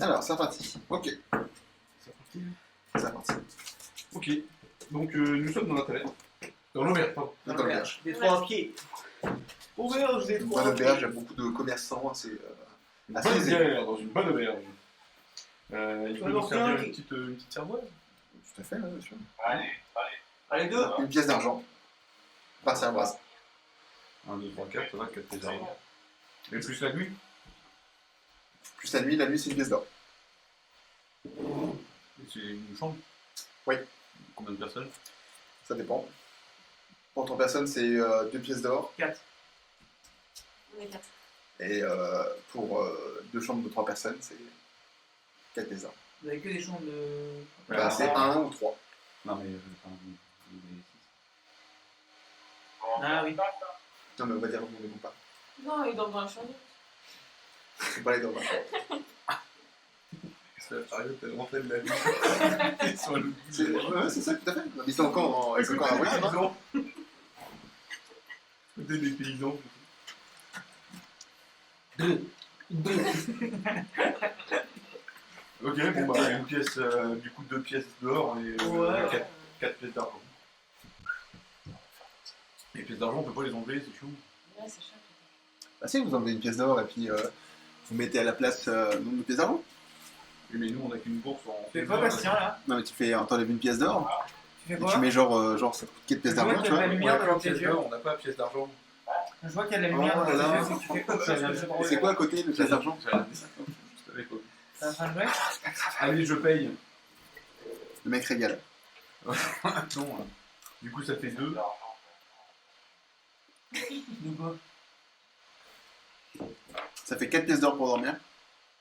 Alors, c'est parti. Ok, C'est parti. c'est parti. Ok. Donc nous sommes dans la taverne. Dans l'auberge, pardon. Dans l'auberge. Des trois pieds. Auberge des Dans trois l'auberge, il y a pieds. beaucoup de commerçants. C'est Une assez bonne aisé. bière dans une bonne auberge. Il peut nous Alors, servir tiens, une petite servoise. Tout à fait, bien sûr. Allez, deux. Une pièce d'argent. Par servoise. 1, 2, 3, 4, ça va, 4 pièces d'argent. Et plus la nuit. Plus la nuit, c'est une pièce d'or. Et c'est une chambre. Oui. Combien de personnes? Ça dépend. Pour 3 personnes, c'est 2 pièces d'or. 4. On est 4. Et pour 2 chambres de 3 personnes, c'est 4 pièces d'or. Vous avez que des chambres de. Bah, c'est 1 ou 3. Non, mais enfin, vous avez Ah oui. Non, mais on va dire on ne les pas. Non, ils dorment dans la chambre. Faut pas les dormir. 6. Ça arrive de rentrer de la nuit. Sur le C'est ça, tout à fait. Ils sont encore à voyage, non Côté des paysans. Deux. Ok, bon bah une pièce, du coup 2 pièces d'or et Ouais. 4 pièces d'argent. Les pièces d'argent on peut pas les enlever, c'est chaud. Ouais, c'est cher. Bah si, vous enlevez une pièce d'or et puis vous mettez à la place le nombre de pièces d'argent. Oui, mais nous on a qu'une bourse en Tu fais quoi, Bastien, là? Non, mais t'enlèves une pièce d'or Tu fais et quoi? tu mets genre ça coûte 4 pièces Je vois d'argent, qu'il tu y a de la vois. lumière devant On tes pièces yeux. d'or, on n'a pas pièce d'argent. Je vois qu'il y a de la lumière Oh dans tes là là. yeux, c'est que tu fais quoi? C'est quoi à côté de pièce d'argent Juste avec quoi. T'es en train de jouer? Allez, je paye. Le mec régale. Non, du coup ça fait 2. De quoi? Ça fait 4 pièces d'or pour dormir.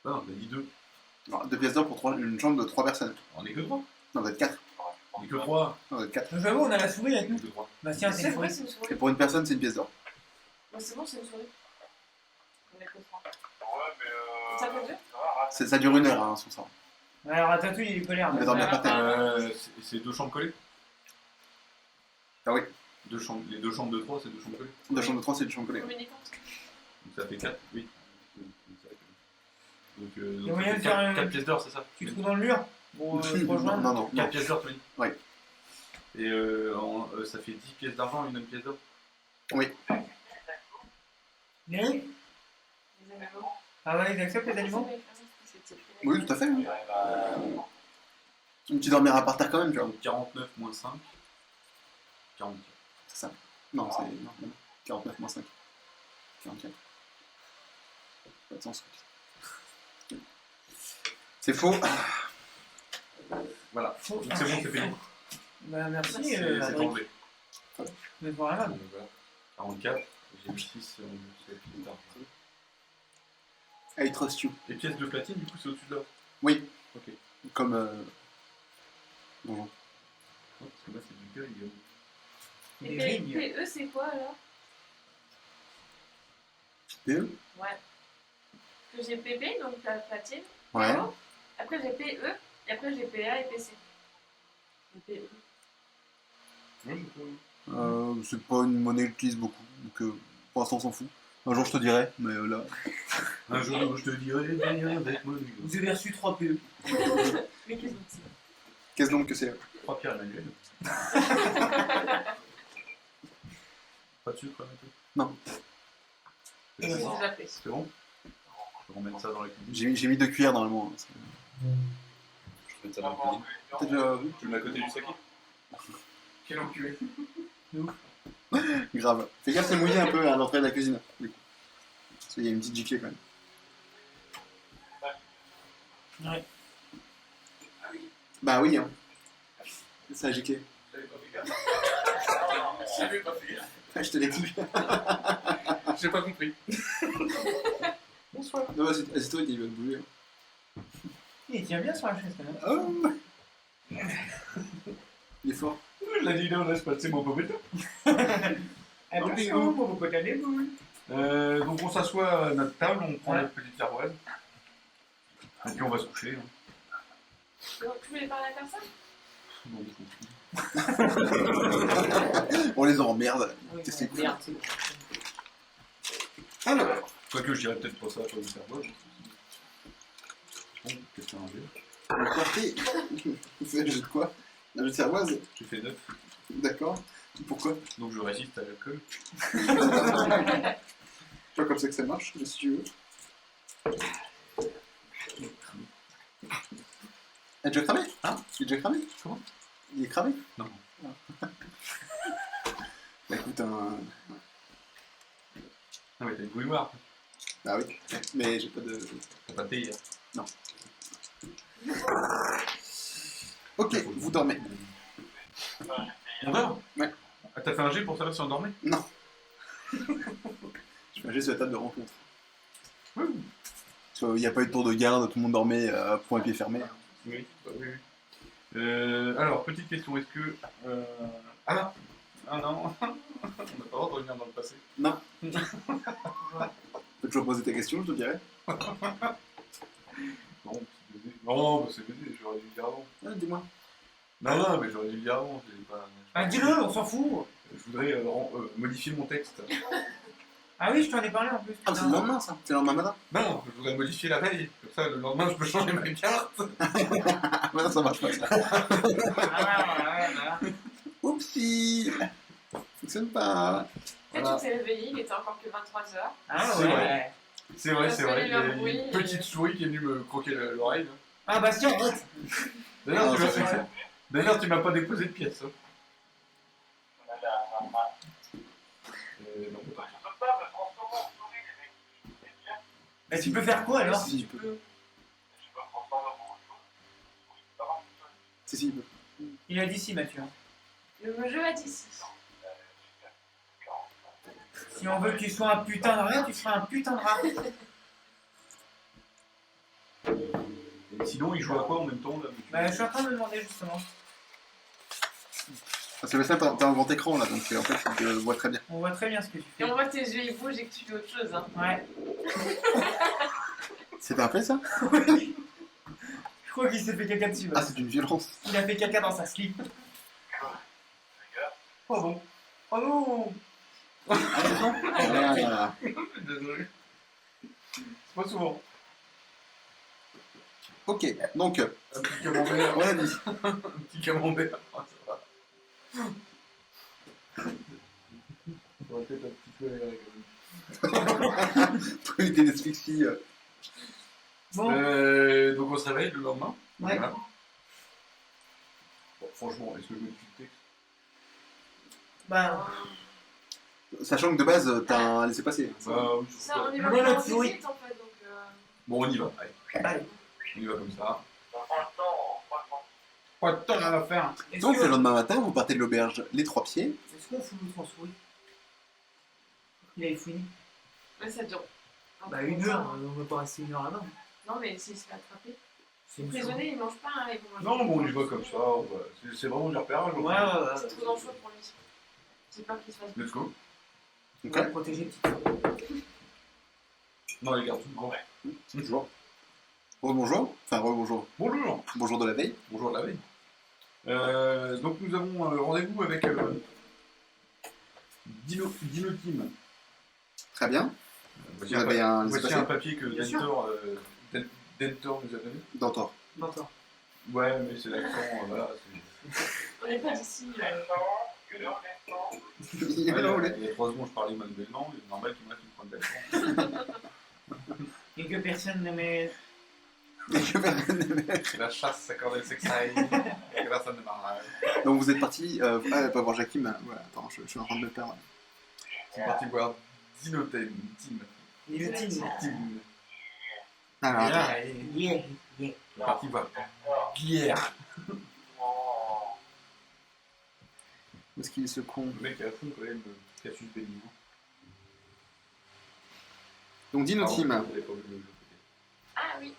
Non, on a dit 2. Non, 2 pièces d'or pour une chambre de 3 personnes. On est que 3. Non, vous êtes 4. On est que 3. Non, vous êtes 4. J'avoue, on a la souris avec On est nous. que 3. Bastien, c'est C'est une vrai, souris. c'est une souris. Et pour une personne, c'est une pièce d'or. Ouais, c'est bon, c'est une souris. On est que 3. Ça fait 2? Ça dure 1 heure, hein, son sang. Ouais, alors Ratatouille, il est colère. Il va dormir par terre. C'est 2 chambres collées. Ah oui. Les 2 chambres de 3, c'est 2 chambres collées. 2 chambres de 3, c'est une chambre collée. Communicante. Donc ça fait 4, oui. Donc, y a donc moyen ça de fait faire 4 pièces d'or, c'est ça? Tu te trouves dans le mur? Pour se rejoindre? Non. 4 pièces d'or, tu m'as dit? Oui. Et ça fait 10 pièces d'argent, une pièce d'or? Oui. Les Les animaux. Ah ouais, ils acceptent les animaux? Oui, tout à fait. Oui. Donc tu dormiras par terre quand même, tu vois. Donc 49 moins 5. 44. C'est ça. Non, c'est. Non. 49 moins 5. 44. Pas de sens. C'est faux. Voilà. Faux. Donc c'est bon, c'est payé. Bah merci, C'est Adrien. enlevé. Mais vraiment. Donc, voilà. 44. J'ai mis 6 sur les pièces d'argent. I trust you. Les pièces de platine, du coup, c'est au-dessus de l'or. Oui. Ok. Comme. Bonjour. Non, parce que là, c'est du cœur, il est où? Des Et vignes. PE, c'est quoi alors? PE Ouais. Que j'ai PP, donc la platine. Ouais. PO. Après j'ai PE, et après j'ai PA et PC. Le PE. Ouais, je peux. C'est pas une monnaie que j'utilise beaucoup. Donc pour l'instant, on s'en fout. Un jour, je te dirai, mais là. Un jour, je te dirai, viens avec moi. Vous avez reçu 3 PE. Mais qu'est-ce que c'est? Qu'est-ce donc que c'est 3 pierres Emmanuel. Pas de sucre, Mathieu? Non. C'est déjà fait. C'est bon? Je vais remettre ça dans la cuisine. J'ai mis 2 cuillères normalement. Je vais mettre ça dans la cuisine. T'as déjà vu Tu le mets à côté du saké? Quel enculé. Grave. Fais gaffe, c'est mouillé un peu à l'entrée de la cuisine. Du coup. Parce qu'il y a une petite giclée quand même. Ouais. Bah oui, hein. Ça a giclé. J'avais pas fait gaffe. J'avais pas fait gaffe. Ah, je te l'ai dit. J'ai pas compris. Bonsoir. Non, vas-y, toi, il va te bouger. Il tient bien sur la chaise quand même. Oh il est fort. La dit là, on laisse passer mon popeto. Attention, pour vos potes à des boules. Donc on s'assoit à notre table, on prend Ouais. notre petite servoise. Et puis on va se coucher. Hein. Donc, tu voulais parler à personne? Non, On les emmerde. Oui, Qu'est-ce que c'est merde. Alors. quoique je dirais peut-être pas ça à toi une servoise. Bon, qu'est-ce que t'as mangé? Le parti. C'est un jeu de quoi? Un jeu de cervoise? J'ai fait 9, D'accord. Pourquoi? donc je résiste à l'alcool. Pas comme ça que ça marche, si tu veux. Elle est déjà cramé? Hein? Il est déjà cramé? Comment? Il est cramé? Non. Ah. Bah écoute, un... Ah mais t'as une bouilloire. Ah oui, mais j'ai pas de... T'as pas de thé hier. Non. Ok, vous dormez. On dort? Ouais. Ah, t'as fait un jet pour savoir si on dormait? Non. Je fais un geste sur la table de rencontre. Oui. Parce qu'il n'y a pas eu de tour de garde, tout le monde dormait à point et pied fermé. Oui, bah oui, oui. Alors, petite question, est-ce que... Ah non. Ah non. On n'a pas le droit de revenir dans le passé. Non. Tu peux toujours poser tes questions, je te dirais. Non, bah, c'est baisé, j'aurais dû le dire avant. Ah, dis-moi. Non, mais j'aurais dû le dire avant. Ah, dis-le, on s'en fout. Je voudrais modifier mon texte. Ah oui, je t'en ai parlé en plus. Ah, c'est le lendemain, ça. C'est le lendemain matin. Non, je voudrais modifier la veille. Comme ça, le lendemain, je peux changer ma carte. Ah, non, ça marche pas, ça. Voilà. Oupsie. Fonctionne pas. Peut-être Voilà. que tu t'es réveillé, il était encore que 23h. Ah C'est ouais. vrai. C'est vrai, c'est vrai. Il y a Le bruit une petite souris qui est venue me croquer l'oreille. Ah Bastien, arrête. D'ailleurs, Ah, tu ça, m'as- c'est- D'ailleurs, tu m'as pas déposé de pièces. Hein. Non, pas. Mais tu peux faire quoi alors? Si, il peut. Si, il peut. Il a dit si, Mathieu. Le jeu a dit si. Si on veut que tu sois un putain de rat, tu seras un putain de rat. Et sinon, il joue à quoi en même temps là Bah, je suis en train de me demander justement. Ah, Sébastien, t'as un grand écran là, donc en fait, tu te vois très bien. On voit très bien ce que tu Et fais. on voit que tes yeux ils bougent et que tu fais autre chose. Hein. Ouais. C'est un fait ça? Oui. Je crois qu'il s'est fait caca dessus. Ah, Ouais. c'est une violence. Il a fait caca dans sa slip. Oh bon. Oh non. Ah, Désolé. C'est pas souvent. ok, donc, Un petit camembert. on a dit. Un petit camembert. Ah, ça va. On va peut-être un petit peu aérer quand même. Pour éviter l'asphyxie. Bon. Donc on se réveille le lendemain. Ouais. Voilà. Bon, franchement, est-ce que je modifie le texte? Bah, Sachant que de base, t'as un laissez-passer. Bah oui, Ça, on y va Moi, pas en notre souris. visite en fait. Donc, Bon, on y va. Allez, allez. on y va comme ça. Pas de temps à faire. Est-ce Donc, le que- lendemain matin, vous partez de l'auberge les trois pieds. Est-ce qu'on fout l'autre en souris? Il a fouillé. mais ça dure. Bah, 1 heure, on va pas rester 1 heure là-bas. Non, mais s'il se fait attraper. C'est Les une souris. prisonniers ils mangent pas, hein, ils vont manger. Non, bon, on y va comme ça. C'est vraiment du repérage. Ouais, ouais, ouais. C'est trop dangereux pour lui. J'ai peur qu'il se fasse. Let's go. Ok. Ouais, protéger petit. Non, les garçons, bon. Bonjour. Bonjour. Enfin, bonjour. Bonjour. Bonjour de la veille. Bonjour la veille. Donc nous avons rendez-vous avec Dino Team. Très bien. Voici Vous avez un voici laissez-passer un papier que Bien sûr. Dentor nous a donné. Dentor. D'accord. Ouais, mais c'est l'accent, voilà. On n'est pas d'ici. Il est Il y là, vous a 3 secondes, je parlais manuellement, il est normal qu'il me reste une pointe d'accent. Et que personne ne met. C'est la chasse, ça quand même sexaille, et que personne ne m'arrête. Donc, vous êtes parti. Pas voir Jakim. Voilà, attends, je suis en train de le perdre. C'est parti voir Dino Team. Il est team. Team. Alors, attends. Yeah, yeah. C'est parti voir Pierre. Où est-ce qu'il est ce con? Le mec est à fond quand même, Cassius Belli. Donc, Dino Team. Vous avez pas vu le jeu. Ah oui.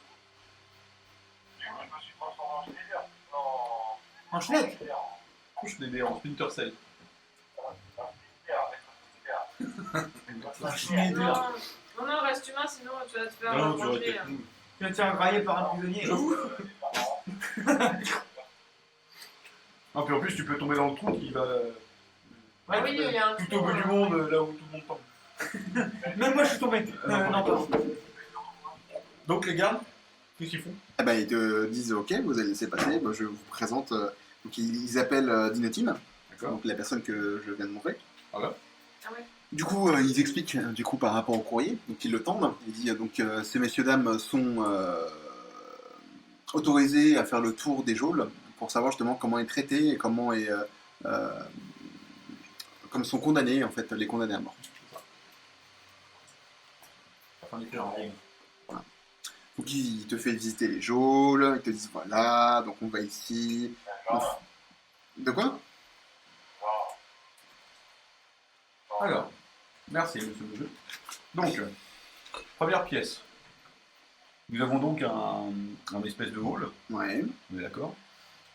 En chenette. Couche des en Splinter Cell. En chenette. Non, non, reste humain, sinon tu vas te faire Non, tu aurais manger. été cool. Tu vas te faire grailler par un prisonnier. Non, puis en plus, tu peux tomber dans le trou qui va Ah oui, il y a un tout au trou, bout du monde, là où tout le monde tombe. Même moi je suis tombé. Non, pas. Donc, les gars, Qu'est-ce qu'ils font? Eh ben, ils te disent ok, vous allez laisser passer. Moi, je vous présente. Donc, ils appellent Dinoteam, D'accord. donc la personne que je viens de montrer. Ah ouais. Ah ouais. Du coup, ils expliquent du coup par rapport au courrier. Donc, ils le tendent. Il dit donc ces messieurs dames sont autorisés à faire le tour des geôles pour savoir justement comment est traité et comment est comme sont condamnés en fait les condamnés à mort. Afin d'écrire un roman. Donc il te fait visiter les geôles, ils te disent voilà, donc on va ici. De quoi? Alors, merci monsieur le jeu. Donc, première pièce. Nous avons donc un espèce de hall, Ouais, on est d'accord,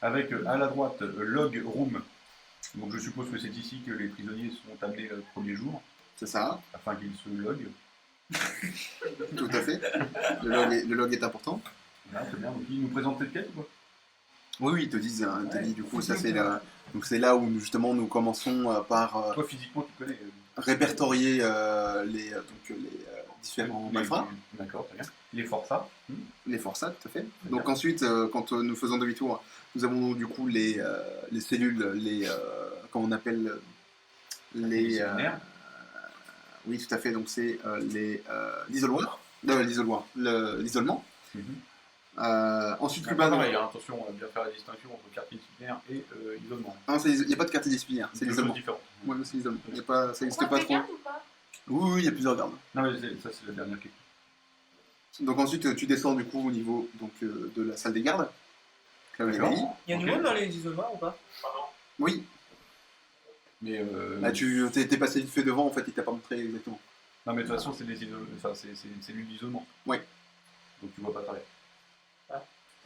avec à la droite log room. Donc je suppose que c'est ici que les prisonniers sont amenés le premier jour, c'est ça, afin qu'ils se loguent. tout à fait. Le log est important. Voilà, c'est bien. Donc ils nous présentent cette pièce ou quoi? Oui, oui, ils te disent, du coup, ça c'est là. Donc c'est là où justement nous commençons par Toi physiquement tu connais. répertorier les différents malfrats, D'accord, très bien. Les forçats. les forçats, tout à fait. Très Donc bien. ensuite, quand nous faisons demi-tour, nous avons du coup les cellules, comment on appelle les séminaires. oui, tout à fait. Donc c'est l'isoloir, l'isolement. Mhm. Ensuite, plus Pas bas, pareil, hein, attention à bien faire la distinction entre quartier disciplinaire et isolement. il n'y a pas de quartier disciplinaire, c'est Deux choses l'isolement. différentes. Ouais, c'est l'isolement. Ça n'existe On pas fait trop. garde ou pas? Oui, oui, il y a plusieurs gardes. Non mais ça c'est la dernière question. Donc ensuite, tu descends du coup au niveau donc, de la salle des gardes. Là où il y a D'accord. Lily. Il y a du Ok. monde dans les isolements ou pas? Oui, Mais là tu t'es passé vite fait devant, en fait, il t'a pas montré exactement. non mais de toute façon c'est des enfin c'est une cellule d'isolement. Ouais. Donc tu vois pas travailler.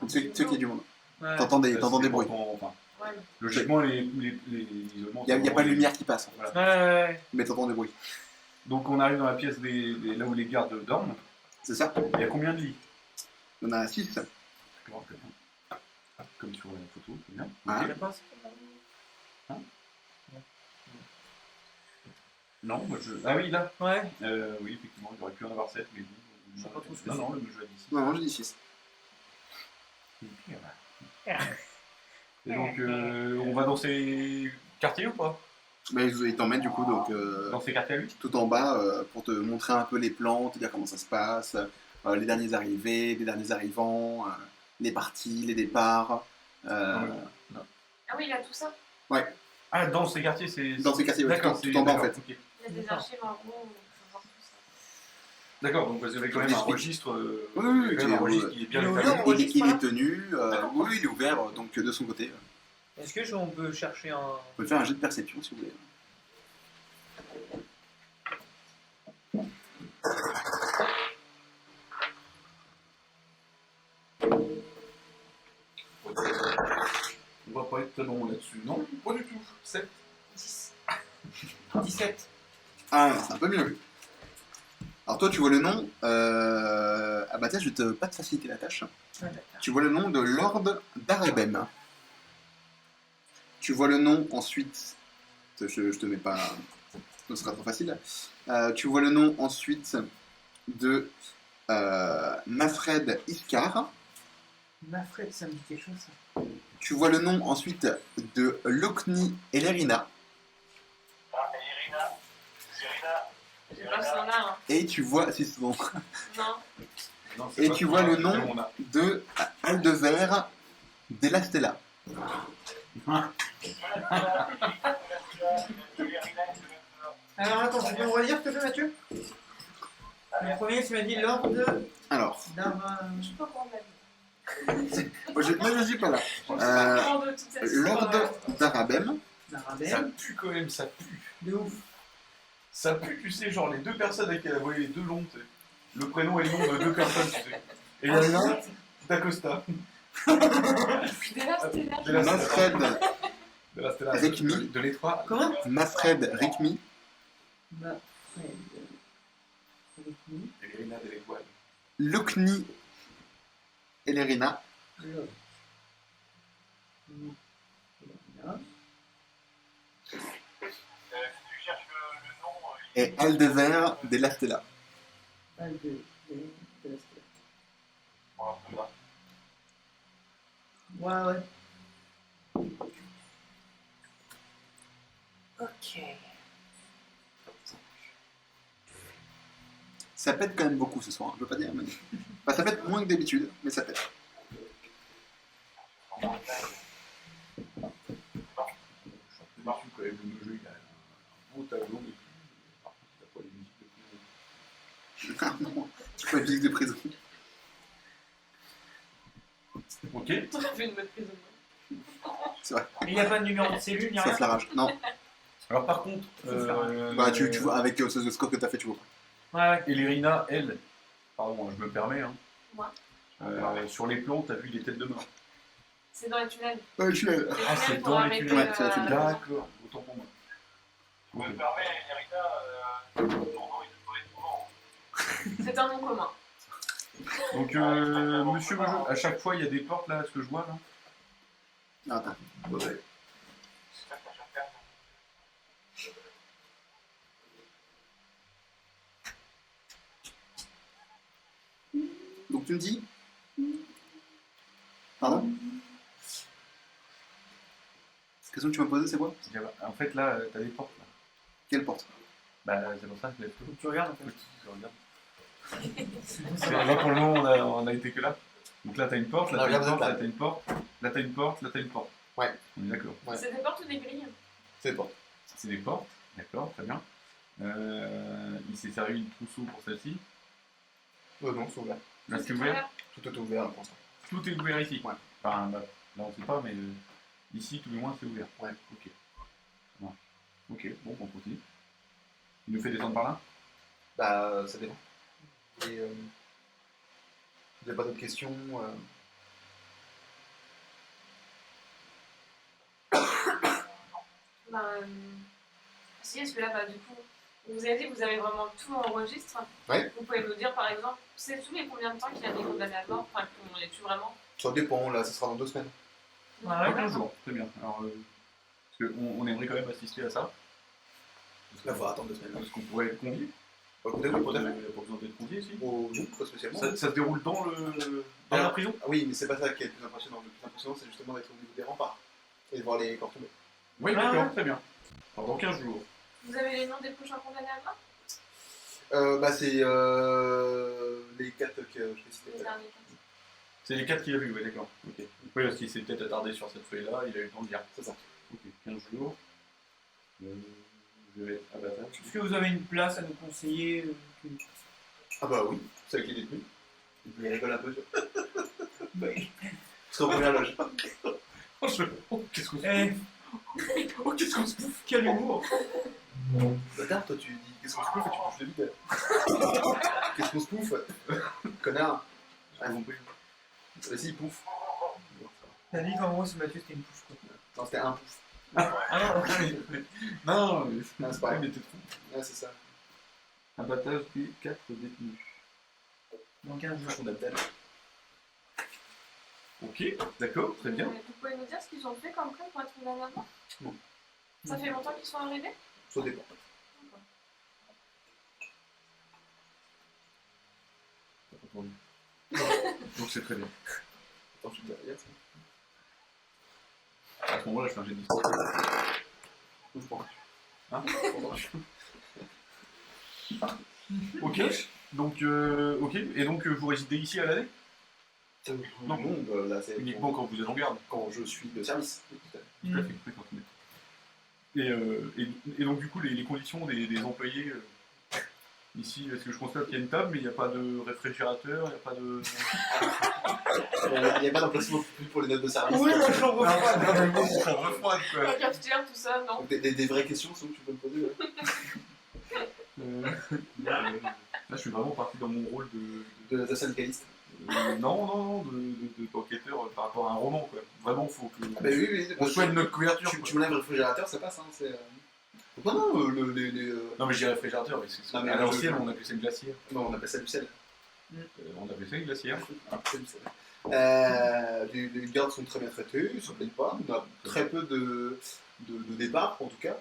Donc c'est qu'il y a du monde. Ouais. T'entends des bruits. Enfin, Ouais. logiquement les isolements. Il n'y a pas de lumière qui passe, Voilà. Ouais. mais t'entends des bruits. Donc on arrive dans la pièce là où les gardes dorment. C'est ça. Il y a combien de lits? Il y en a 6. D'accord, très bien. Comme sur la photo, c'est bien. Hein Tu l'as pas? Non, moi je. Ah oui, là. Ouais. Oui, effectivement, il aurait pu en avoir 7, mais bon. Je sais pas trop ce que Non, c'est. non, le jeu a dit 6. Non, je dis 6. Et donc, on va dans ces quartiers ou pas? Mais il t'emmène du coup donc, Dans ces quartiers à lui? tout en bas pour te montrer un peu les plans, te dire comment ça se passe, les derniers arrivés, les derniers arrivants, les parties, les départs. Ah oui, il y a tout ça. Ah, dans ces quartiers, c'est. Dans ces quartiers, ouais, D'accord, tout en bas en fait. ok. Il y a des archives en haut où on peut voir tout ça. D'accord, donc vous avez quand même un registre. Oui, oui, quand même un registre qui est bien il est établi. ouvert. Il est tenu, oui, il est ouvert donc de son côté. Est-ce que on peut chercher un. Vous pouvez faire un jet de perception si vous voulez. On va pas être bon là-dessus. Non, pas du tout. 7. 10. 17. Ah, c'est un peu mieux. Alors toi, tu vois le nom. Ah bah tiens, je vais pas te faciliter la tâche. Ah, Tu vois le nom de Lord d'Arebem. Tu vois le nom ensuite. Je te mets pas. Ce sera trop facile. Tu vois le nom ensuite de Mafred Iskar. Mafred, ça me dit quelque chose ça. Tu vois le nom ensuite de Lokni Elerina. Je sais pas si on a un. Et tu vois. Si, c'est bon. Non. Non, c'est Et pas tu ça, vois le c'est nom on a. de Aldever Della Stella. Alors attends, tu peux me relire s'il te plaît, Mathieu? Le premier, tu m'as dit Lord Alors, d'Ara. Je sais pas comment on l'a dit. moi je suis pas là. Lord de toute cette Lord histoire. d'Arabem. Ça D'Arabelle. pue quand même, ça pue. De ouf. Ça pue, tu sais, genre les deux personnes avec qui elle a voyé les deux noms, tu sais. Le prénom et le nom de deux personnes, tu sais. Et là, là, d'Acosta. Déjà, c'était là. De la Mafred, De la Stella. Rikmi. De l'étroit. Comment? Mafred Rikmi. Mafred. Rikmi. Et Irina de l'étoile. Lokni Elerina. Lord. Là. Et Aldever Della Stella. De la Stella. Ouais. Ok. Ça pète quand même beaucoup ce soir, je veux pas dire, mais... Enfin, ça pète moins que d'habitude, mais ça pète. Je suis un peu déçu quand même, le jeu, il a un beau tableau, mais par contre, il a pas les musiques de prison. Ah non, tu fais la musique de prison. Ok. T'aurais fait une bonne prise de C'est vrai, Il n'y a pas de numéro de cellule, ni rien. sauf la rage. Non, Alors par contre, bah tu vois, avec ce score que t'as fait, tu vois. Ouais. Elérina, elle, pardon, je me permets, hein, Moi. sur les plans, t'as vu les têtes de mort. C'est dans les tunnels. Ouais, je suis là. Les Ah, tunnels c'est pour dans les arrêter, tunnels. Ouais, c'est la tunnel. la D'accord, autant pour moi. Je me permets, Erika, C'est un nom commun. Donc, monsieur le jeu, à chaque fois, il y a des portes là, ce que je vois là. Ah, attends. Ouais. Donc tu me dis. Pardon? La question que tu m'as posée, c'est quoi? En fait, là, t'as des portes là. Quelle porte? Bah, c'est pour ça que je l'ai fait. Tu regardes en fait. Je regarde. Là, pour le moment, on a été que là. Donc là, t'as une porte, là, t'as une porte, là, t'as une porte, là, t'as une porte, là, t'as une porte. Ouais. On est d'accord. Ouais. C'est des portes ou des grilles? C'est les portes. C'est des portes, d'accord, très bien. Il s'est servi une trousseau pour celle-ci. Non, c'est ouvert. Là, c'est ouvert. Tout est ouvert pour l'instant. Tout est ouvert ici. Ouais. Enfin, bah, là, on sait pas, mais ici, tout le moins, c'est ouvert. Ouais. Ok. Ouais. Ok, bon, on continue. Il nous fait descendre par là? Bah, ça dépend. Et vous n'avez pas d'autres questions Si, est-ce que là, bah, du coup, vous avez dit que vous avez vraiment tout en registre. Ouais. Vous pouvez nous dire, par exemple, c'est tous les combien de temps qu'il y a des condamnés à mort, enfin, qu'on les tue vraiment? Ça dépend, là, ça sera dans 2 semaines. Ouais, 15 jours, très bien. Alors, parce qu'on aimerait quand même assister à ça. Là, il faudra attendre 2 semaines. Parce qu'on pourrait être convié. Bah, Il écoutez, n'y a oui, pas tout à fait. besoin d'être convié ici. Oh, non, pas spécialement. Ça se déroule dans la prison? Ah oui, mais c'est pas ça qui est le plus impressionnant. Le plus impressionnant, c'est justement d'être au niveau des remparts et de voir les corps tomber. Oui, Ah, d'accord, ouais. très bien. Alors, dans 15 jours. Vous avez les noms des prochains condamnés à mort? Bah, c'est les 4 que je t'ai cités. Les derniers 15. C'est les 4 qu'il a vus, oui, d'accord. Ok. Oui, parce qu'il s'est peut-être attardé sur cette feuille-là, il a eu le temps de lire. C'est ça. Ok, 15 jours. Je vais abattage. Est-ce que vous avez une place à nous conseiller Ah bah oui, c'est avec les détenus. Il rigole un peu. Oui. C'est en première loge. Oh, qu'est-ce qu'on se Eh, Oh, qu'est-ce qu'on se bouffe? quel humour. Bâtard, toi tu dis qu'est-ce qu'on se pouffe et tu bouffes le vide. Qu'est-ce qu'on se pouffe? Connard. Ah, ils vont plus. Vas-y, pouffe. T'as dit qu'en gros, c'est Mathieu, c'était une pousse quoi. Non, c'était un pouffe. Ah non, ok. Non, mais Ah, c'est pareil. mais t'es trop. Ouais, c'est ça. Abattage des 4 détenus. Dans 15 jours. On a peut-être. Ok, d'accord, très bien. Vous pouvez nous dire ce qu'ils ont fait comme plan pour être condamnés à mort? Non. Ça fait longtemps qu'ils sont arrivés? Ça dépend. T'as pas entendu. Donc c'est très bien. Attends, je suis derrière ça. À ce moment-là, je fais un jet de distance. Je prends. Hein? Pardon. Ok, donc, ok. Et donc vous résidez ici à l'année? Non, bon, là c'est Uniquement quand vous êtes en garde. quand je suis de service. Tout à fait, d'accord, très bien. Et donc du coup, les conditions des employés ici, est-ce que je constate qu'il y a une table, mais il n'y a pas de réfrigérateur, il n'y a pas de... Il n'y a pas d'emplacement pour les notes de service. Oui, la chambre froide. refroide, quoi. La cafetière, tout ça, non? Donc, des vraies questions, c'est où tu peux me poser, ouais. Là, je suis vraiment parti dans mon rôle De syndicaliste. non, d'enquêteur par rapport à un roman, quoi. Vraiment, faut que... Ah bah oui, On soigne notre couverture, Tu quoi. me lèves le réfrigérateur, ça passe, hein, c'est... Non, Non, mais j'ai réfrigérateur, mais c'est Non, mais à le- l'ancienne, on appelait ça une glacière. Non, on appelle ça du sel. On appelait ça une glacière. C'est du sel. Les gardes sont très bien traités, ils ne se plaignent pas. On a très peu de départs, en tout cas.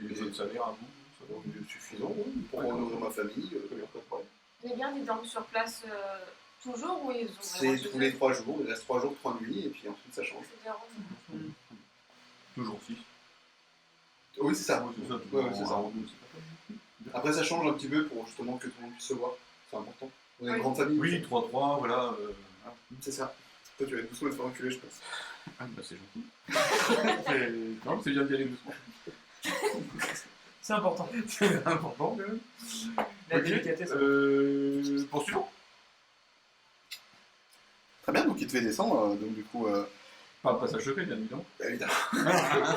Et votre salaire à vous, ça va. Suffisant, oui, pour nourrir ma famille, pas de problème. Les gardes, ils dorment sur place Toujours ou ils ont C'est tous les 3 jours, il reste 3 jours, 3 nuits, et puis ensuite ça change. C'est bien rond. Toujours 6. Oui, c'est ça. Ouais, c'est ça. Ouais, c'est ça. Après, ça change un petit peu pour justement que tout le monde puisse se voir. C'est important. On est une Oui. grande famille. Oui, 3-3, voilà. C'est ça. Toi, tu vas être doucement te faire enculer, je pense. Ah, bah c'est gentil. Non, c'est bien d'y aller doucement. C'est important. C'est important, quand même. La délicatesse. Poursuivons. Très bien, donc il te fait descendre, donc du coup... Pas le passage secret, bien évidemment. Évidemment.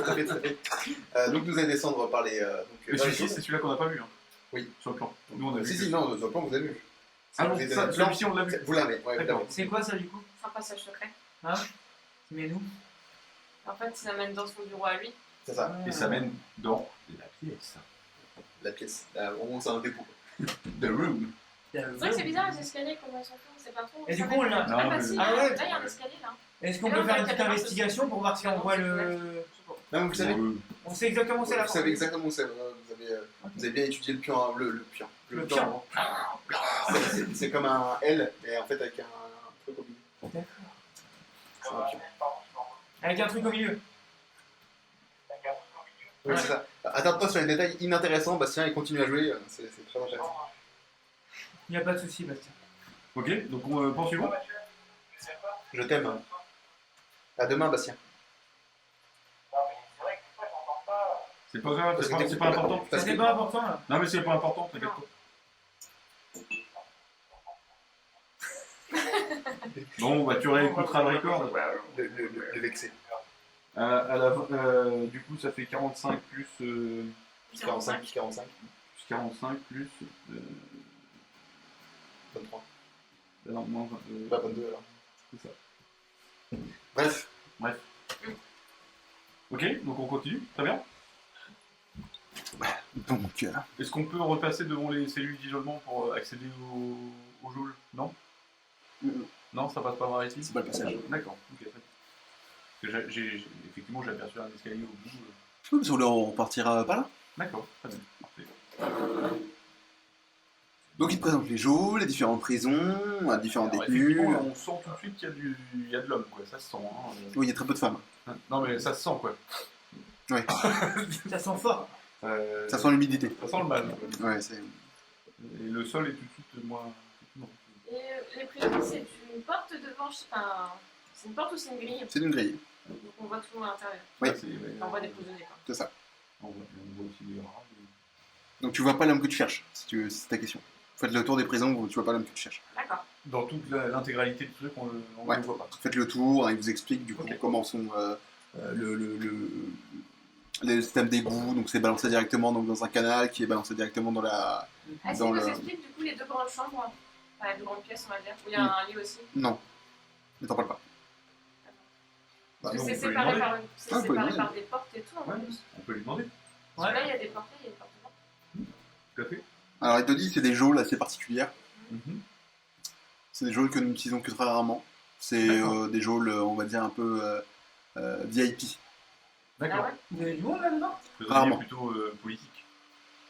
Très bien, très bien. Donc nous allons descendre par les... Mais celui-ci, c'est celui-là qu'on n'a pas vu. Hein. Oui. Sur le plan. Nous, on a vu. Si, non, sur le plan, vous avez vu. Ah non, Vous avez ça, le celui-ci, on l'a vu. Vous l'avez, ouais, D'accord. évidemment. C'est quoi ça du coup? C'est un passage secret. Hein? Mais nous? En fait, ça mène dans son bureau à lui. C'est ça, Et ça mène dans la pièce. la pièce. Là, au moins, c'est un dépôt. The room. C'est vrai que c'est bizarre les escaliers, comment ils sont faits, on sait pas trop. Et Ça du coup, on mène- l'a. Non, Ah bah mais- si, Ah ouais. là il y a un escalier là. Est-ce qu'on Et là, peut on faire a une la petite caméra investigation pour voir si on voit le. Non, vous savez, On sait exactement où c'est la vous savez exactement où c'est. Vous avez bien étudié le pion. Le pion. Le pion. C'est comme un L, et en fait avec un truc au milieu. D'accord. C'est un pion. Avec un truc au milieu. Oui, c'est ça. Attarde-toi sur les détails inintéressants, Bastien, il continue à jouer, c'est très intéressant. Il n'y a pas de souci, Bastien. Ok, donc on poursuivons. Je t'aime. À demain, Bastien. C'est pas grave, Parce que c'est pas important. Parce C'était que- pas important là. Non, mais c'est pas important, t'inquiète pas. Bon, bah tu réécouteras le record. Le vexé. Du coup, ça fait 45 plus 45, plus 45, plus 45 plus. 23. Non, moins, Pas 22 alors. c'est ça. Bref. Ok, donc on continue, très bien. Donc, Est-ce qu'on peut repasser devant les cellules d'isolement pour accéder au joule? Non? Non, ça passe pas par ici? c'est pas le passage. D'accord, ok. Parce que effectivement, j'ai aperçu un escalier au bout. Oui, parce qu'on repartira par là. D'accord, très bien. Parfait. Donc il te présente les geôles, les différentes prisons, différents Alors, détenus. effectivement, on sent tout de suite qu'il y a de l'homme, quoi. Ça se sent. Hein. Oui, il y a très peu de femmes. Non, mais ça se sent, quoi. Ça sent fort. Ça sent l'humidité. Ça sent le mal. Quoi. Ouais, c'est... Et le sol est tout de suite moins. effectivement. Et les prisons, c'est une porte devant, enfin, c'est une porte ou c'est une grille? C'est une grille. Donc on voit tout le monde à l'intérieur. Oui. Ça, ouais, Enfin, on voit des prisonniers quoi. C'est ça. on voit aussi des rats. Donc tu vois pas l'homme que tu cherches, si c'est ta question. Faites le tour des prisons où tu vois pas l'homme que tu cherches. D'accord. Dans toute l'intégralité du truc, on Ouais. ne le voit pas. Faites le tour, hein, il vous explique du coup Ok. comment sont le système d'égout, donc c'est balancé directement donc, dans un canal qui est balancé directement dans la... Est-ce Dans qu'il nous le- explique du coup les deux grandes chambres, enfin les deux grandes pièces on va dire, où il y a un lit aussi? Non, ne t'en parle pas. Parce que non, c'est on peut lui séparé, demander. c'est Ah, on peut lui séparé demander. par des portes et tout en Ouais. plus. On peut lui demander, Parce que là il y a des portes, il y a des portes devant. tout à fait. Alors il te dit c'est des geôles assez particulières. Mhm. C'est des geôles que nous n'utilisons que très rarement. C'est D'accord. des geôles, on va dire, un peu VIP. D'accord. Ah ouais? Vous avez du monde là-dedans? Prisonnier Rarement. plutôt politique.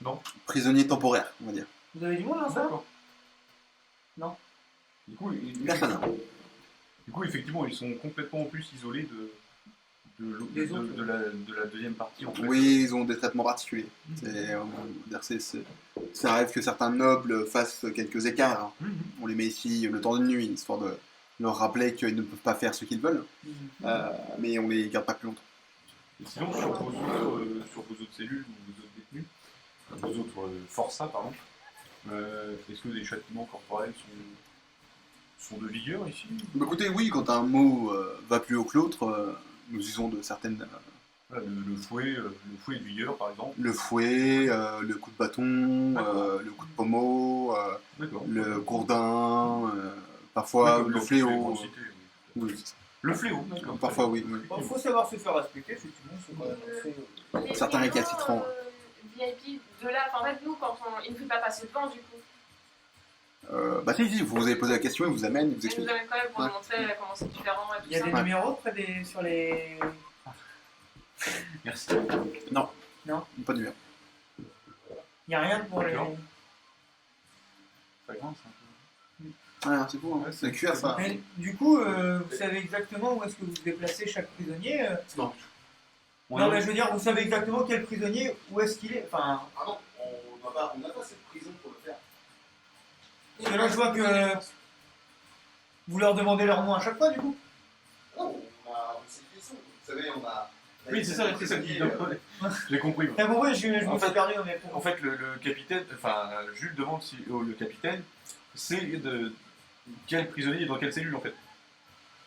Non? Prisonniers temporaires, on va dire. Vous avez du monde là-dedans? D'accord. Non. Du coup, Personne. Du coup, effectivement, ils sont complètement en plus isolés Des autres. de la deuxième partie. En fait. Oui, ils ont des traitements particuliers. Ça arrive que certains nobles fassent quelques écarts. Mhm. On les met ici le temps de nuit, histoire de leur rappeler qu'ils ne peuvent pas faire ce qu'ils veulent. Mais on les garde pas plus longtemps. Et sinon, sur vos autres cellules ou vos autres détenus, vos autres forçats, pardon, est-ce que les châtiments corporels sont de vigueur ici? Bah, écoutez, oui, quand un mot va plus haut que l'autre, nous usons de certaines... Le fouet est de vigueur, par exemple. le fouet, le coup de bâton, D'accord. le coup de pommeau, D'accord. le gourdin, parfois D'accord, le donc, toutes les fléau. grosses cités, oui. Oui, c'est ça. Le fléau, d'accord. Parfois, oui. Il faut savoir se faire respecter, effectivement. C'est quand même assez. Les Certains prisons, récalcitrants. VIP de là, enfin, en fait nous quand il ne fait pas passer devant du coup. Bah si, vous avez posé la question, il vous amène, il vous Il nous explique. amène quand même pour Ouais. nous montrer comment c'est différent et tout Il y a ça. des Ouais. numéros près des. Sur les. Merci. Pas du bien. Il n'y a rien pour les. D'accord. Pas grave, ça. Ah, c'est beau, hein. Ouais, C'est cuir, ça. Mais, du coup, vous savez exactement où est-ce que vous déplacez chaque prisonnier Non. Non, mais je veux dire, vous savez exactement quel prisonnier, où est-ce qu'il est. Enfin, Ah non, on n'a pas cette prison pour le faire. parce que là, je vois que vous leur demandez leur nom à chaque fois, du coup. Non, on sait qui ils sont. Vous savez, on a. Oui, c'est ça qui J'ai compris. moi. T'as compris, je me En suis fait- perdu dans mes En fait, le capitaine, enfin, Jules demande si le capitaine sait de quel prisonnier est dans quelle cellule en fait.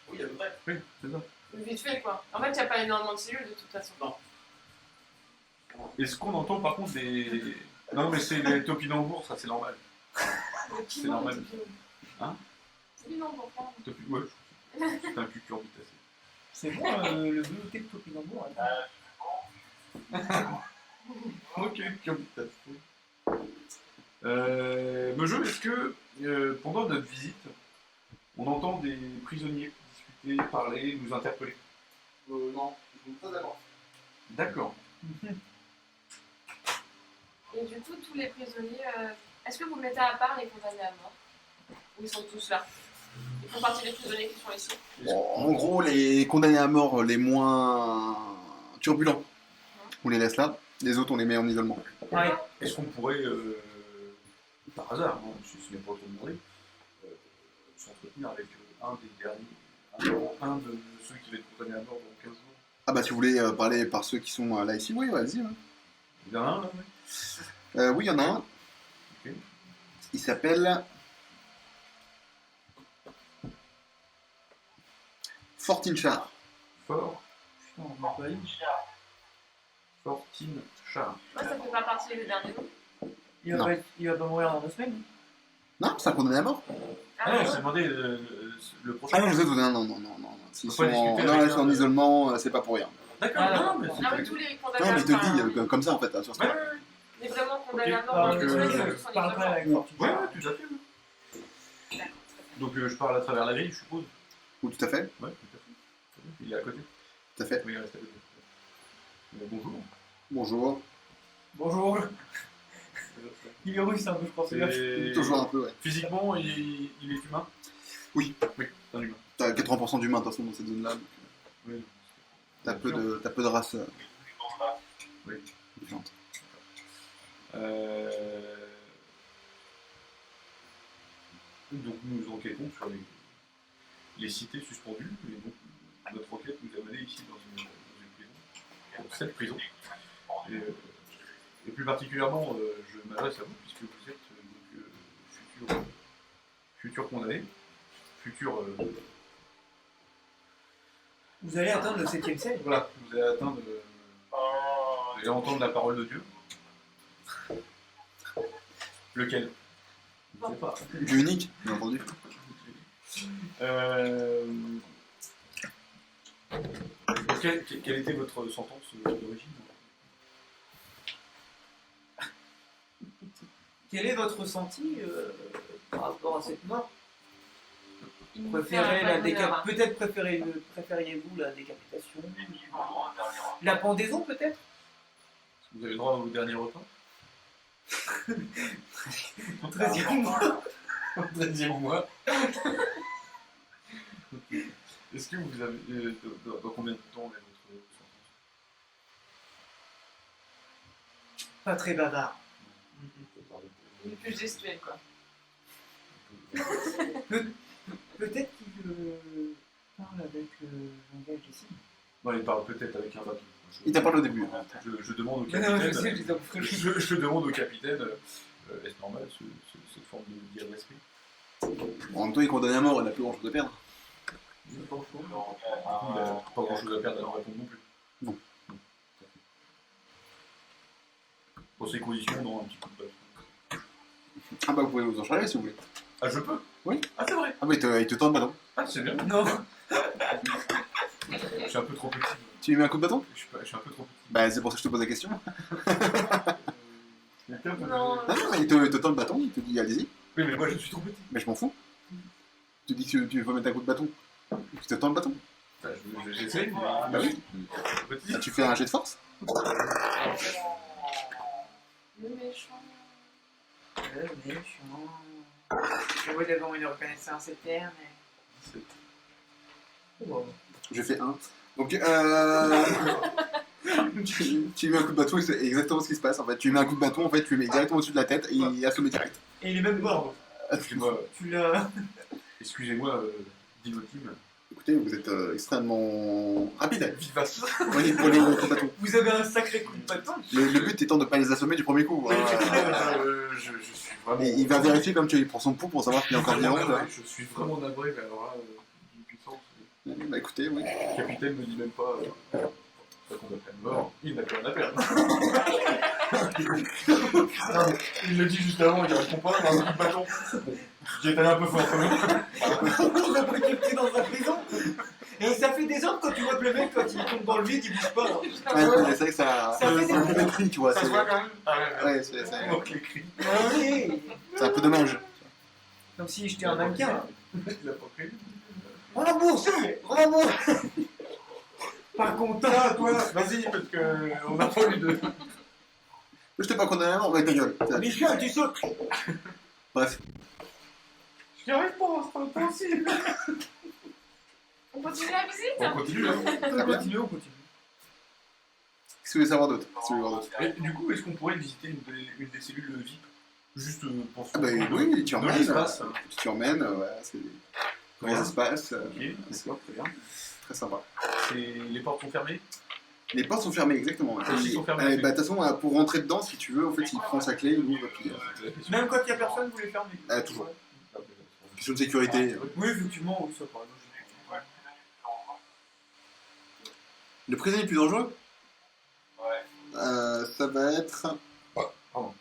Oui, à peu près. Oui, c'est ça. Vite fait, quoi. En fait, il n'y a pas énormément de cellules, de toute façon. Non. Est-ce qu'on entend par contre des. Non, mais c'est les topinambours, ça c'est normal. C'est normal. Hein? C'est du nombre, pardon. Ouais, c'est un cucurbitacé. C'est bon, le velouté de topinambour. Ok, cucurbitacé. Meujeu, est-ce que pendant notre visite, on entend des prisonniers discuter, parler, nous interpeller? Non, je ne pas d'accord. D'accord. Et du coup, tous les prisonniers, est-ce que vous mettez à part les condamnés à mort? Ou ils sont tous là? Ils font partie des prisonniers qui sont ici? Bon, en gros, les condamnés à mort les moins turbulents, on les laisse là. Les autres, on les met en isolement. Ouais. Est-ce qu'on pourrait, par hasard, hein, si ce n'est pas trop demandé, s'entretenir avec un des derniers, un de ceux qui va être condamné à mort dans 15 jours? Ah bah si vous voulez parler par ceux qui sont là ici, oui, vas-y. Ouais. Il y en a un là, ouais. Oui, il y en a un. Ok. Il s'appelle Fortinchar. Fort, Putain, on m'a pas eu. Fortine Char. Moi, ça fait pas partie des derniers noms. Il va pas mourir dans 2 semaines. Non, c'est un condamné à mort. Ah non, c'est demandé le prochain. Ah non, vous êtes non. S'ils Faut sont pas discuter non, avec ils sont en un- isolement, c'est pas pour rien. D'accord, Ah, non, mais Non, c'est mais tous les condamnés Non, à mais il te mort. le dit comme ça en fait, sur ce Ouais, point. ouais, ouais. Les vraiment condamnés à mort Ok. dans 2 semaines, Donc, ils Je sont en parle pas isolement. avec Fortune. Ouais, ouais, tout à fait. Ouais. D'accord. Donc je parle à travers la grille, je suppose. Ou tout à fait, Ouais, tout à fait. Il est à côté. tout à fait. Oui, il reste à côté. Bonjour. Bonjour. Bonjour. Il est russe un peu, je pense. C'est- Toujours un peu, ouais. Physiquement, il est humain? Oui. Oui, c'est un humain. T'as 80% d'humains de toute façon dans cette zone-là. Donc, Oui. t'as peu de races Oui. différentes. Donc nous enquêtons sur les cités suspendues, et donc notre enquête nous a mené ici dans une prison, dans cette prison. Et plus particulièrement, je m'adresse à vous puisque vous êtes futur condamné, futur. Vous allez atteindre le 7ème ciel. Voilà, vous allez atteindre, vous allez entendre la parole de Dieu. Lequel? Je ne sais pas. Du unique, bien entendu. Quelle était votre sentence d'origine? Quel est votre ressenti par rapport à cette mort? Il nous fait un malhonneur. Peut-être préfériez-vous la décapitation? La pendaison peut-être? Vous avez le droit au dernier repas? 13e mois. Au 13e mois. Est-ce que vous avez. Dans combien de temps est votre sentence? Pas très bavard. Il est plus gestuel, quoi. Peut-être qu'il parle avec langage des signes. Non, il parle peut-être avec un bateau. Il t'a parlé au début. Je demande au Non, je capitaine. sais, je les ai compris. Je demande au capitaine, est-ce normal cette forme de dire respect? En même temps, il est condamné à mort, il n'a plus grand chose à perdre. Il n'a pas grand chose à perdre à leur répondre non plus. Non. Pour ces conditions, non, un petit coup de bateau. Ah bah vous pouvez vous en charger si vous voulez. Ah, je peux? Oui. Ah, c'est vrai? Ah bah il te tend le bâton. Ah, c'est bien. Non. Je suis un peu trop petit. Tu lui mets un coup de bâton? Je suis un peu trop petit. Bah c'est pour ça que je te pose la question. Quelqu'un peut- Non. Non, non, mais il te tend le bâton, il te dit allez-y. Oui, mais moi je suis trop petit. Mais je m'en fous. Tu dis que tu veux mettre un coup de bâton. Tu te tends le bâton. Enfin, j'essaye, mais. Bah oui. Petit. Bah, tu fais un jet de force. Le méchant. Le méchant. Vous devons une reconnaissance éterne. Bon. J'ai fait 1. Donc, tu lui mets un coup de bâton, c'est exactement ce qui se passe. En fait, tu lui mets un coup de bâton, en fait, tu lui mets directement au-dessus de la tête et il est assommé direct. Et il est même mort. Excusez-moi, Tu l'as. Dino Team. Écoutez, vous êtes extrêmement rapide. Vivace. Oui, pour les coups de bâton. Vous avez un sacré coup de bâton. Le but étant de ne pas les assommer du premier coup. Oui, hein. Je suis vraiment. Et il va vérifier comme tu lui prends son pouls pour savoir qu'il est encore vivant. Hein. Je suis vraiment navré, mais alors là, d'une puissance. Bah écoutez, oui. Le capitaine me dit même pas. Ça qu'on appelle mort. Il n'a plus rien à perdre. Non, mais il le dit juste avant, il répond pas, il a un coup de bâton. J'ai étalé un peu fort quand même. On l'a pas capté dans la prison. Et ça fait des ordres quand tu vois que le mec, quand il tombe dans le vide, il bouge pas. Ouais, c'est vrai que ça. Ça fait C'est un peu de cri, tu vois. Ça se c'est- voit quand même. Ouais, c'est Donc les cris. Ah oui. c'est un peu dommage. Comme si j'étais un mannequin. Il a pas pris. Rembourse. Par contre, Ah, toi, vas-y, parce qu'on n'a pas eu de. Je t'ai pas condamné à mort, ouais, ta gueule. Michel, tu sautes. Bref. Je n'y arrive pas, c'est pas impossible. On continue la visite On continue, hein. Très bien. On continue. Qu'est-ce que tu veux savoir d'autre Qu'est-ce que tu veux savoir d'autre Et du coup, est-ce qu'on pourrait visiter une des cellules VIP juste pour Ah bah oui, tu dans emmènes. l'espace. Tu emmènes, ouais, c'est dans les espaces. Ok, d'accord, très bien. Très sympa. Les portes sont fermées. Les portes sont fermées, exactement. Celles-ci sont fermées. Bah, de toute façon, pour rentrer dedans, si tu veux, en fait, il prend sa clé, il ouvre, et puis. Même quand il n'y a personne, vous les fermez. Toujours. Question de sécurité. Oui, effectivement, oui, ça paraît logique. Le prisonnier le plus dangereux Ouais. Ça va être. Pardon.